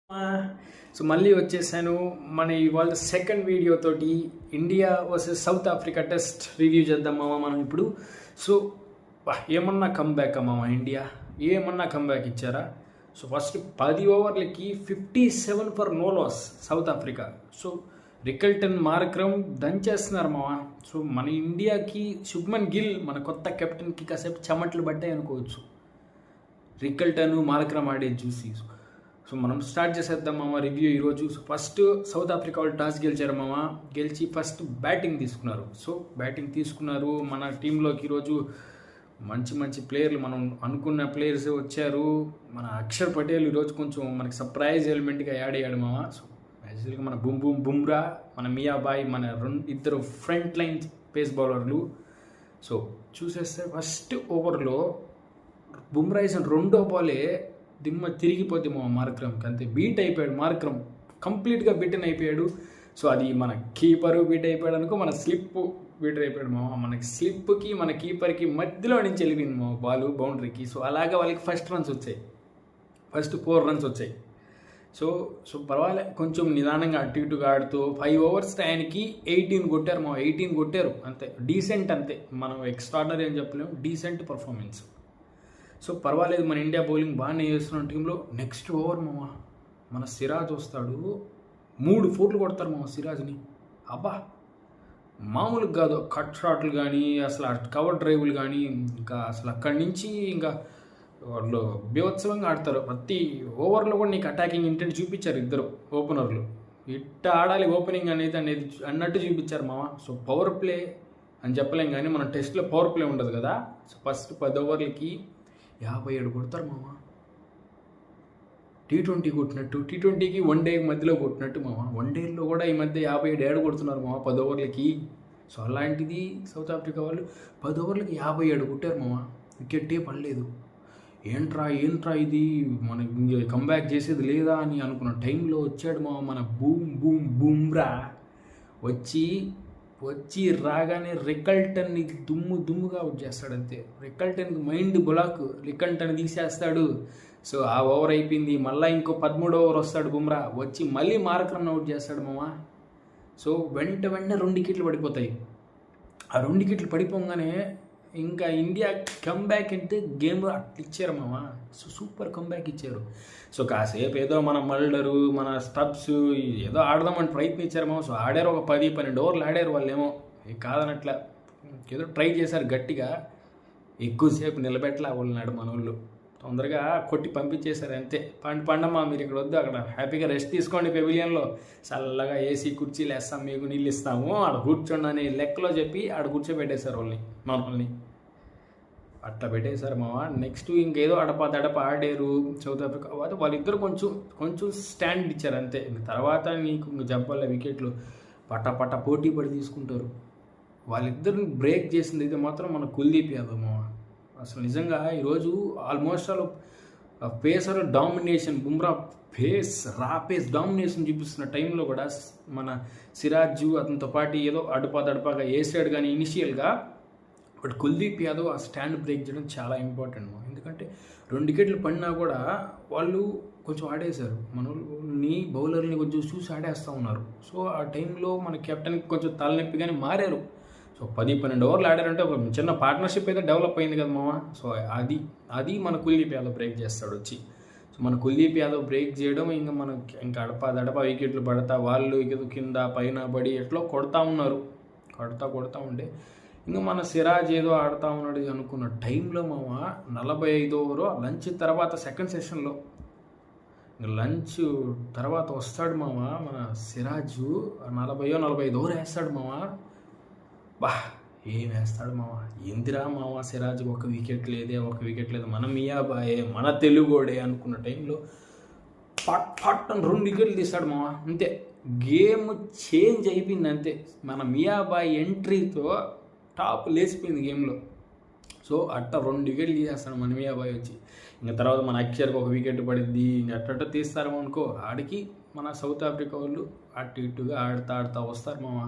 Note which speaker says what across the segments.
Speaker 1: So మళ్ళీ వచ్చేసాను మన ఇవాళ సెకండ్ వీడియో తోటి India versus south Africa test review చేద్దాం మామ మనం ఇప్పుడు. సో ఏమన్నా కమ్బ్యాక్ మామ ఇండియా ఏమన్నా కమ్బ్యాక్ ఇచ్చారా? సో ఫస్ట్ 10 ఓవర్లకి 57 for no loss South Africa. So Rickelton Markram దంచేస్తున్నారు మామ. సో మన ఇండియాకి శుభ్మన్ గిల్ మన కొత్త కెప్టెన్కి కాసేపు చెమట్లు పడ్డాయి అనుకోవచ్చు రికల్టన్ మార్క్రమ్ ఆడేది చూసి. సో మనం స్టార్ట్ చేసేద్దాం మామ రివ్యూ ఈరోజు. సో ఫస్ట్ సౌత్ ఆఫ్రికా వాళ్ళు టాస్ గెలిచారు మామ. గెలిచి ఫస్ట్ బ్యాటింగ్ తీసుకున్నారు. సో బ్యాటింగ్ తీసుకున్నారు. మన టీంలోకి ఈరోజు మంచి మంచి ప్లేయర్లు మనం అనుకున్న ప్లేయర్స్ వచ్చారు. మన అక్షర్ పటేల్ ఈరోజు కొంచెం మనకి సర్ప్రైజ్ ఎలిమెంట్గా యాడ్ అయ్యాడు మామ. సో యాక్చువల్గా మన బుమ్రా, మన మియాబాయ్, మన ఇద్దరు ఫ్రంట్ లైన్ పేస్ బౌలర్లు. సో చూసేస్తే ఫస్ట్ ఓవర్లో బుమ్రా వేసిన రెండో బాలే దిమ్మ తిరిగిపోతే మా మార్క్రమ్కి, అంతే బీట్ అయిపోయాడు మార్క్రమ్, కంప్లీట్గా బీటన్ అయిపోయాడు. సో అది మన కీపరు బీట్ అయిపోయాడు అనుకో, మన స్లిప్ బీట్ అయిపోయాడు మామ. మనకి స్లిప్కి మన కీపర్కి మధ్యలో నుంచి వెళ్ళిపోయింది మా బాల్ బౌండరీకి. సో అలాగా వాళ్ళకి ఫస్ట్ 4 రన్స్ వచ్చాయి. సో పర్వాలే, కొంచెం నిదానంగా అటు ఇటుగా ఆడుతూ 5 ఓవర్స్ టైంకి 18 కొట్టారు మా 18 కొట్టారు అంతే, డీసెంట్ అంతే. మనం ఎక్స్ట్రాడినరీ అని చెప్పలేము, డీసెంట్ పర్ఫార్మెన్స్. సో పర్వాలేదు, మన ఇండియా బౌలింగ్ బాగానే చేస్తున్న టీంలో. నెక్స్ట్ ఓవర్ మామ మన సిరాజ్ వస్తాడు, 3 4లు కొడతారు మామ సిరాజ్ని. అబ్బా మామూలుగా కాదు, కట్ షాట్లు కానీ అసలు కవర్ డ్రైవ్లు కానీ, ఇంకా అసలు అక్కడి నుంచి ఇంకా వాళ్ళు బీభత్సవంగా ఆడతారు. ప్రతి ఓవర్లో కూడా నీకు అటాకింగ్ ఇంటెంట్ చూపించారు ఇద్దరు ఓపెనర్లు. ఇట్ట ఆడాలి ఓపెనింగ్ అనేది అన్నట్టు చూపించారు మామ. సో పవర్ ప్లే అని చెప్పలేం కానీ మన టెస్ట్లో పవర్ ప్లే ఉండదు కదా. సో ఫస్ట్ 10 ఓవర్లకి 57 కొడతారు మామ. T20 కొట్టినట్టు, T20కి వన్డేకి మధ్యలో కొట్టినట్టు మామ. వన్డేలో కూడా ఈ మధ్య 57 ఏడు కొడుతున్నారు మామ 10 ఓవర్లకి. సో అలాంటిది సౌత్ ఆఫ్రికా వాళ్ళు 10 ఓవర్లకి 57 కొట్టారు మామ. వికెట్టే పడలేదు. ఏంట్రా ఇది, మన కంబ్యాక్ చేసేది లేదా అని అనుకున్న టైంలో వచ్చాడు మామ మన బూమ్రా. వచ్చి రాగానే రికల్టన్ని దుమ్ముగా అవుట్ చేస్తాడు అంతే. రికల్టన్కి మైండ్ బ్లాక్, రికల్టన్ తీసేస్తాడు. సో ఆ ఓవర్ అయిపోయింది. మళ్ళీ ఇంకో 13వ ఓవర్ వస్తాడు బుమ్రా, వచ్చి మళ్ళీ మార్క్రమ్ని అవుట్ చేస్తాడు మామ. సో వెంటనే 2 వికెట్లు పడిపోతాయి. ఆ 2 వికెట్లు పడిపోగానే ఇంకా ఇండియా కంబ్యాక్ అంటే గేమ్ అట్లా ఇచ్చారు మామ. సో సూపర్ కంబ్యాక్ ఇచ్చారు. సో కాసేపు ఏదో మన మల్డరు, మన స్టబ్స్ ఏదో ఆడదామని ప్రయత్నించారు మామ. సో ఆడారు, ఒక 10-12 ఓవర్లు ఆడారు వాళ్ళేమో, కాదనట్లా ఏదో ట్రై చేశారు గట్టిగా. ఎక్కువసేపు నిలబెట్టలే వాళ్ళనాడు మన వాళ్ళు, తొందరగా కొట్టి పంపించేశారు అంతే. పండమ్మా మీరు ఇక్కడ వద్దు, అక్కడ హ్యాపీగా రెస్ట్ తీసుకోండి పెవిలియన్లో, చల్లగా ఏసీ కుర్చీలు వేస్తాం, మీకు నీళ్ళు ఇస్తాము, ఆడ కూర్చోండి అని లెక్కలో చెప్పి ఆడ కూర్చోబెట్టేశారు మనల్ని అట్లా పెట్టేశారు మామ. నెక్స్ట్ ఇంకేదో అడప ఆడారు సౌత్ ఆఫ్రికా. వాళ్ళిద్దరు కొంచెం స్టాండ్ ఇచ్చారు అంతే. తర్వాత నీకు చెప్పాలి వికెట్లు పట్ట పోటీ పడి తీసుకుంటారు. వాళ్ళిద్దరిని బ్రేక్ చేసింది అయితే మాత్రం మన కుల్దీప్ యాదవ్ మామ. అసలు నిజంగా ఈరోజు almost all pacer domination, Bumrah pace domination చూపిస్తున్న టైంలో కూడా మన సిరాజ్ అతనితో పాటు ఏదో అడపాగా వేసాడు కానీ ఇనిషియల్గా. బట్ కుల్దీప్ యాదవ్ ఆ స్టాండ్ బ్రేక్ చేయడం చాలా ఇంపార్టెంట్. ఎందుకంటే 2 వికెట్లు పడినా కూడా వాళ్ళు కొంచెం ఆడేశారు, మనల్ని బౌలర్ని కొంచెం చూసి ఆడేస్తూ ఉన్నారు. సో ఆ టైంలో మన కెప్టెన్కి కొంచెం తలనొప్పిగానే మారారు. సో 10-12 ఓవర్లు ఆడారంటే ఒక చిన్న పార్ట్నర్షిప్ అయితే డెవలప్ అయింది కదా మామ. సో అది మన కుల్దీప్ యాదవ్ బ్రేక్ చేస్తాడు వచ్చి. సో మన కుల్దీప్ యాదవ్ బ్రేక్ చేయడం ఇంకా అడప వికెట్లు పడతా వాళ్ళు కింద పైన పడి ఎట్లా కొడతా ఉన్నారు. కొడతా ఉండే ఇంకా మన సిరాజ్ ఏదో ఆడుతూ ఉన్నాడు అనుకున్న టైంలో మామ 45 ఓవరు లంచ్ తర్వాత సెకండ్ సెషన్లో లంచ్ తర్వాత వస్తాడు మామ మన సిరాజు. 45 ఓవర్ వేస్తాడు మామ. ఏం వేస్తాడు మామ, ఎందిరా మామ సిరాజ్ ఒక వికెట్ లేదు, మన మియాబాయే మన తెలుగోడే అనుకున్న టైంలో పట్ అని 2 వికెట్లు తీస్తాడు మామ. అంతే, గేమ్ చేంజ్ అయిపోయింది అంతే. మన మియాబాయ్ ఎంట్రీతో టాప్ లేచిపోయింది గేమ్లో. సో అట్ట 2 వికెట్లు తీసేస్తాడు మన మియాబాయ్ వచ్చి. ఇంకా తర్వాత మన అక్షర్కి ఒక వికెట్ పడిద్ది. ఇంకా అట్ట తీస్తారేమో అనుకో. ఆడికి మన సౌత్ ఆఫ్రికా వాళ్ళు అటు ఇటుగా ఆడుతా వస్తారు మామ.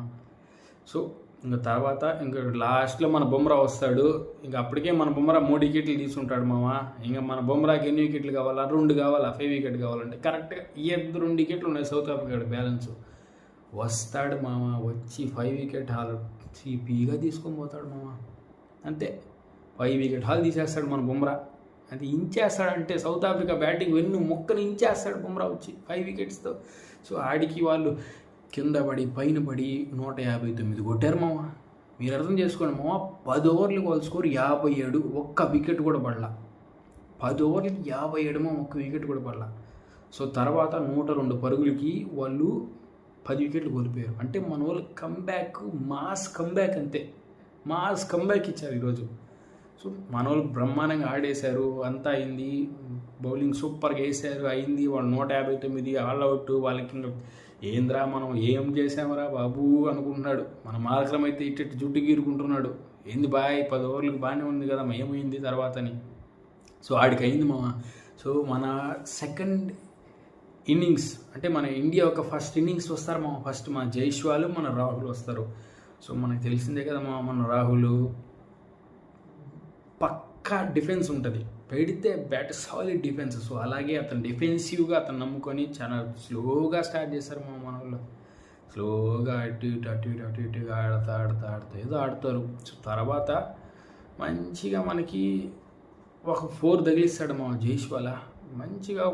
Speaker 1: సో ఇంకా తర్వాత ఇంకా లాస్ట్లో మన బుమ్రా వస్తాడు. ఇంకా అప్పటికే మన బుమ్రా 3 వికెట్లు తీసుకుంటాడు మామ. ఇంకా మన బుమ్రాకి ఎన్ని వికెట్లు కావాలా, 2 కావాలా, 5 వికెట్ కావాలంటే కరెక్ట్గా 2 వికెట్లు ఉన్నాయి సౌత్ ఆఫ్రికా బ్యాలెన్స్. వస్తాడు మామ, వచ్చి 5 వికెట్ హాల్ చీపీగా తీసుకొని పోతాడు మామ. అంతే 5 వికెట్ హాల్ తీసేస్తాడు మన బుమ్రా. అది ఇంచేస్తాడంటే సౌత్ ఆఫ్రికా బ్యాటింగ్ వెన్ను మొక్కని ఇంచేస్తాడు బుమ్రా వచ్చి 5 వికెట్స్తో. సో ఆడికి వాళ్ళు కింద పడి పైన పడి 159 కొట్టారు మామ. మీరు అర్థం చేసుకోండి మామ, 10 ఓవర్లకు వాళ్ళ స్కోర్ 57, ఒక్క వికెట్ కూడా పడలా. 10 ఓవర్లకి 57 మామ, ఒక్క వికెట్ కూడా పడలా. సో తర్వాత 102 పరుగులకి వాళ్ళు 10 వికెట్లు కోల్పోయారు. అంటే మన వాళ్ళు కంబ్యాక్, మాస్ కంబ్యాక్, అంతే మాస్ కంబ్యాక్ ఇచ్చారు ఈరోజు. సో మన వాళ్ళు బ్రహ్మాండంగా ఆడేశారు, అంతా అయింది, బౌలింగ్ సూపర్గా వేసారు, అయింది. వాళ్ళు 159 ఆల్అవుట్. వాళ్ళకి ఇంకా ఏంద్రా మనం ఏం చేసామరా బాబు అనుకుంటున్నాడు. మన మార్గం అయితే ఇటు జుట్టు గీరుకుంటున్నాడు. ఏంది బాయ్ 10 ఓవర్లకు బాగానే ఉంది కదా, ఏమైంది తర్వాతని. సో ఆడికి అయింది మామ. సో మన సెకండ్ ఇన్నింగ్స్ అంటే మన ఇండియా ఒక ఫస్ట్ ఇన్నింగ్స్ వస్తారు మామ. ఫస్ట్ మన జైస్వాల్, మన రాహుల్ వస్తారు. సో మనకు తెలిసిందే కదా మామ, మన రాహుల్ పక్కా డిఫెన్స్ ఉంటుంది, పెడితే బ్యాట్ సాలిడ్ డిఫెన్స్. సో అలాగే అతను డిఫెన్సివ్గా అతను నమ్ముకొని చాలా స్లోగా స్టార్ట్ చేస్తారు మన వాళ్ళు. స్లోగా అటు ఇటుగా ఆడుతా ఏదో ఆడతారు. సో తర్వాత మంచిగా మనకి ఒక 4 తగిలిస్తాడు మా జైస్వాల. మంచిగా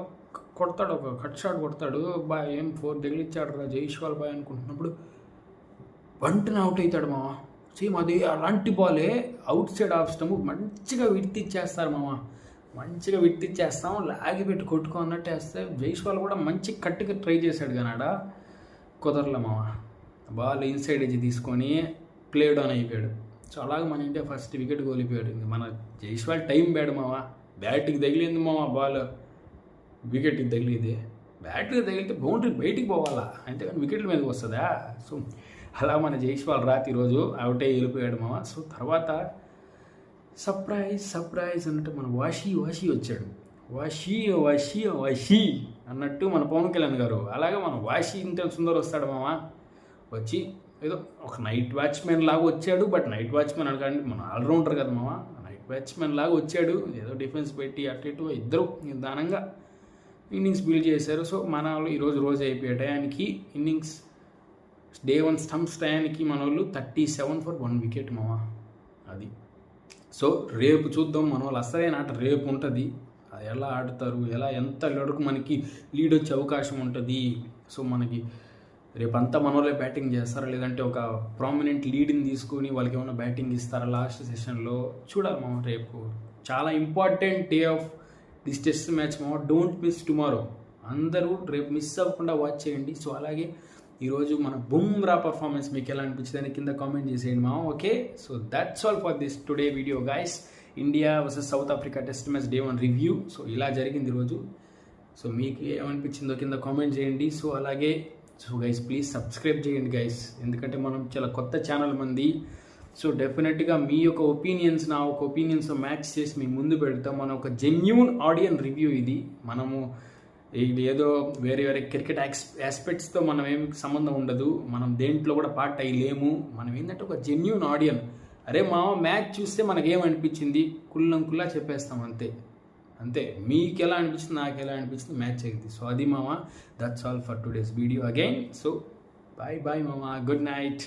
Speaker 1: కొడతాడు, ఒక కట్ షాట్ కొడతాడు. బాయ్ ఏం 4 తగిలిచ్చాడు రా జైస్వాల్ బాయ్ అనుకుంటున్నప్పుడు వెంటనే అవుట్ అవుతాడు మామ. సేమ్ అదే అలాంటి బాలే అవుట్ సైడ్ ఆఫ్ స్టంప్ మంచిగా విడితిచ్చేస్తారు మామ. మంచిగా విడితిచ్చేస్తాం, లాగి పెట్టి కొట్టుకో అన్నట్టు వేస్తే జైస్వాల్ కూడా మంచి కట్టుగా ట్రై చేశాడు కానీ ఆడ కుదరలే మామ. బాల్ ఇన్సైడ్ ఎడ్జ్ తీసుకొని ప్లే డౌన్ అయిపోయాడు. సో అలాగే మన ఇండియా ఫస్ట్ వికెట్ కోల్పోయాడు. ఇంక మన జైస్వాల్ టైం బ్యాడ్ మామ. బ్యాట్కి తగిలింది మామ బాల్, వికెట్కి తగిలింది. బ్యాట్కి తగిలితే బౌండరీ బయటికి పోవాలా, అంతేగాని వికెట్ల మీదకి వస్తుందా. సో అలా మన జైస్వాల్ రాత్రి రోజు అవుటే వెళ్ళిపోయాడు మామ. సో తర్వాత సర్ప్రైజ్ అన్నట్టు మన వాషీ వచ్చాడు. వాషీ అన్నట్టు మన పవన్ కళ్యాణ్ గారు. అలాగే మన వాషీ ఇంత సుందర్ వస్తాడు మామ. వచ్చి ఏదో ఒక నైట్ వాచ్మెన్ లాగా వచ్చాడు. బట్ నైట్ వాచ్మెన్ అనకండి, మన ఆల్రౌండర్ కదా మామ. నైట్ వాచ్మెన్ లాగా వచ్చాడు, ఏదో డిఫెన్స్ పెట్టి అటు ఇటు ఇద్దరు నిదానంగా ఇన్నింగ్స్ బిల్డ్ చేశారు. సో మన వాళ్ళు ఈరోజు రోజు అయిపోయే టయానికి ఇన్నింగ్స్ డే 1 స్టంప్స్ టయానికి మన వాళ్ళు 37 for 1 వికెట్ మామ. అది సో రేపు చూద్దాం, మన వాళ్ళు అసలైన ఆట రేపు ఉంటుంది. అది ఎలా ఆడతారు, ఎంత వరకు మనకి లీడ్ వచ్చే అవకాశం ఉంటుంది. సో మనకి రేపంతా మన వాళ్ళే బ్యాటింగ్ చేస్తారా, లేదంటే ఒక ప్రామినెంట్ లీడ్ని తీసుకొని వాళ్ళకి ఏమైనా బ్యాటింగ్ ఇస్తారా లాస్ట్ సెషన్లో చూడాలి మామ. రేపు చాలా important day of this test match మామ. Don't miss tomorrow. అందరూ రేపు మిస్ అవ్వకుండా వాచ్ చేయండి. సో అలాగే ఈరోజు మన బుమ్రా పర్ఫార్మెన్స్ మీకు ఎలా అనిపించిందని కింద కామెంట్ చేసేయండి మామ. Okay, so that's all for this today video guys. India versus south Africa test match day 1 review. So ఇలా జరిగింది ఈరోజు. సో మీకు ఏమనిపించిందో కింద కామెంట్ చేయండి. సో అలాగే గైస్ ప్లీజ్ సబ్స్క్రైబ్ చేయండి గైస్, ఎందుకంటే మనం చాలా కొత్త ఛానల్ మంది. సో డెఫినెట్గా మీ యొక్క ఒపీనియన్స్ నా ఒక ఒపీనియన్స్ మ్యాచ్ చేసి మీ ముందు పెడతాం. మన ఒక జెన్యూన్ ఆడియన్ రివ్యూ ఇది. మనము ఇది ఏదో వేరే క్రికెట్ ఆస్పెక్ట్స్తో మనం ఏమి సంబంధం ఉండదు, మనం దేంట్లో కూడా పార్ట్ అయ్యలేము. మనం ఏంటంటే ఒక జెన్యూన్ ఆడియన్. అరే మామ మ్యాచ్ చూస్తే మనకేమనిపించింది కుల్లంకుల్లా చెప్పేస్తాం, అంతే. మీకు ఎలా అనిపిస్తుంది, నాకు ఎలా అనిపిస్తుంది మ్యాచ్ అయింది. సో అది మామ, that's all for today's video again. So bye మామ, గుడ్ నైట్.